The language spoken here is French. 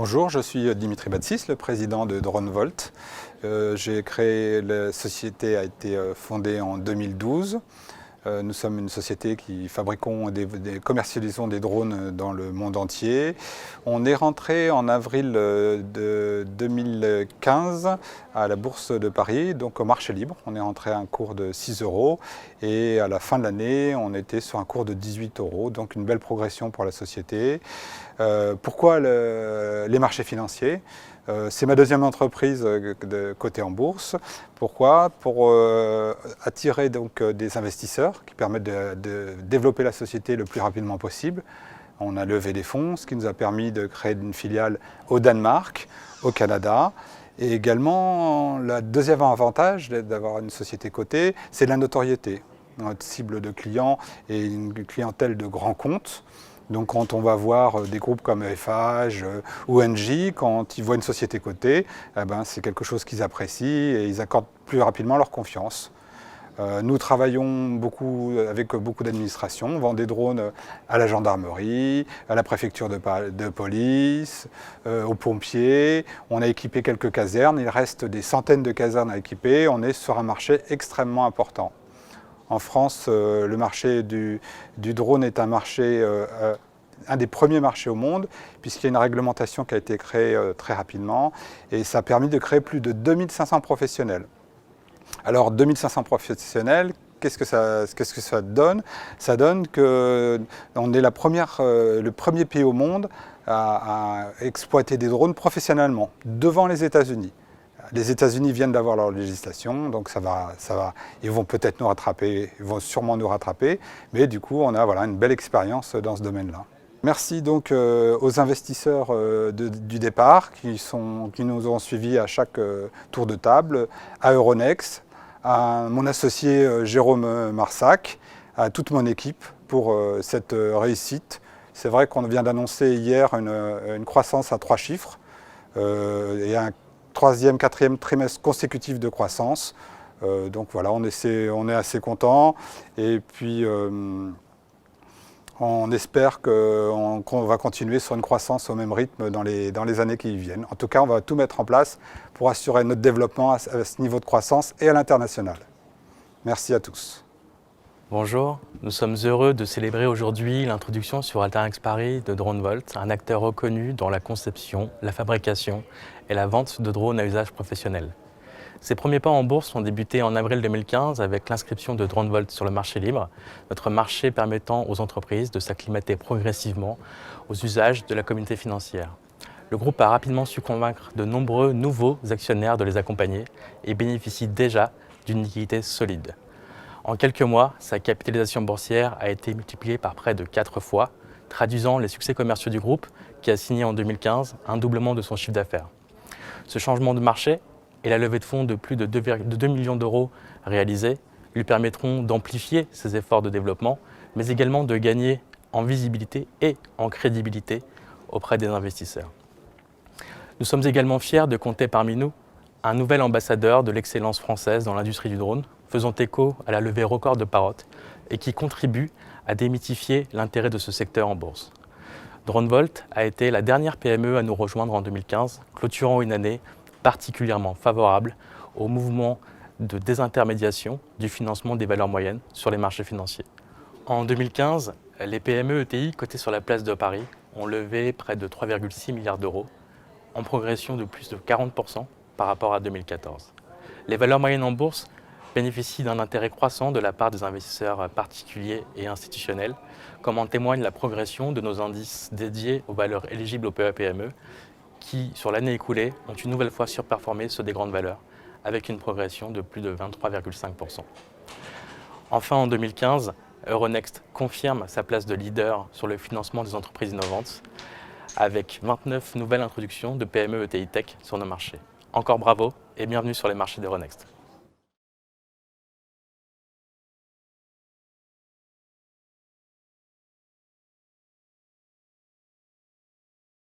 Bonjour, je suis Dimitri Batsis, le président de DroneVolt. La société a été fondée en 2012. Nous sommes une société qui commercialisons des drones dans le monde entier. On est rentré en avril de 2015 à la Bourse de Paris, donc au marché libre. On est rentré à un cours de 6 € et à la fin de l'année, on était sur un cours de 18 €, donc une belle progression pour la société. Pourquoi les marchés financiers? C'est ma deuxième entreprise cotée en bourse. Pourquoi? Pour attirer donc des investisseurs qui permettent de développer la société le plus rapidement possible. On a levé des fonds, ce qui nous a permis de créer une filiale au Danemark, au Canada. Et également, le deuxième avantage d'avoir une société cotée, c'est la notoriété. Notre cible de clients est une clientèle de grands comptes. Donc quand on va voir des groupes comme FH ou Engie, quand ils voient une société cotée, c'est quelque chose qu'ils apprécient et ils accordent plus rapidement leur confiance. Nous travaillons avec beaucoup d'administrations. On vend des drones à la gendarmerie, à la préfecture de police, aux pompiers. On a équipé quelques casernes. Il reste des centaines de casernes à équiper. On est sur un marché extrêmement important. En France, le marché du drone est un marché, un des premiers marchés au monde, puisqu'il y a une réglementation qui a été créée très rapidement, et ça a permis de créer plus de 2500 professionnels. Alors 2500 professionnels, qu'est-ce que ça donne? Ça donne qu'on est le premier pays au monde à exploiter des drones professionnellement, devant les États-Unis. Les États-Unis viennent d'avoir leur législation, donc ça va. Ils vont peut-être nous rattraper, ils vont sûrement nous rattraper, mais du coup, on a une belle expérience dans ce domaine-là. Merci donc aux investisseurs du départ qui nous ont suivis à chaque tour de table, à Euronext, à mon associé Jérôme Marsac, à toute mon équipe pour cette réussite. C'est vrai qu'on vient d'annoncer hier une croissance à 3 chiffres et un troisième, quatrième trimestre consécutif de croissance. Donc voilà, on est assez content. Et puis on espère qu'on va continuer sur une croissance au même rythme dans les années qui viennent. En tout cas, on va tout mettre en place pour assurer notre développement à ce niveau de croissance et à l'international. Merci à tous. Bonjour, nous sommes heureux de célébrer aujourd'hui l'introduction sur Alternex Paris de DroneVolt, un acteur reconnu dans la conception, la fabrication et la vente de drones à usage professionnel. Ses premiers pas en bourse ont débuté en avril 2015 avec l'inscription de DroneVolt sur le marché libre, notre marché permettant aux entreprises de s'acclimater progressivement aux usages de la communauté financière. Le groupe a rapidement su convaincre de nombreux nouveaux actionnaires de les accompagner et bénéficie déjà d'une liquidité solide. En quelques mois, sa capitalisation boursière a été multipliée par près de 4 fois, traduisant les succès commerciaux du groupe qui a signé en 2015 un doublement de son chiffre d'affaires. Ce changement de marché et la levée de fonds de plus de 2 millions d'euros réalisés lui permettront d'amplifier ses efforts de développement, mais également de gagner en visibilité et en crédibilité auprès des investisseurs. Nous sommes également fiers de compter parmi nous un nouvel ambassadeur de l'excellence française dans l'industrie du drone, faisant écho à la levée record de Parrot et qui contribue à démythifier l'intérêt de ce secteur en bourse. DroneVolt a été la dernière PME à nous rejoindre en 2015, clôturant une année particulièrement favorable au mouvement de désintermédiation du financement des valeurs moyennes sur les marchés financiers. En 2015, les PME ETI cotées sur la place de Paris ont levé près de 3,6 milliards d'euros, en progression de plus de 40% par rapport à 2014. Les valeurs moyennes en bourse bénéficient d'un intérêt croissant de la part des investisseurs particuliers et institutionnels, comme en témoigne la progression de nos indices dédiés aux valeurs éligibles au PE-PME, qui, sur l'année écoulée, ont une nouvelle fois surperformé ceux des grandes valeurs, avec une progression de plus de 23,5%. Enfin, en 2015, Euronext confirme sa place de leader sur le financement des entreprises innovantes, avec 29 nouvelles introductions de PME ETI Tech sur nos marchés. Encore bravo et bienvenue sur les marchés d'Euronext.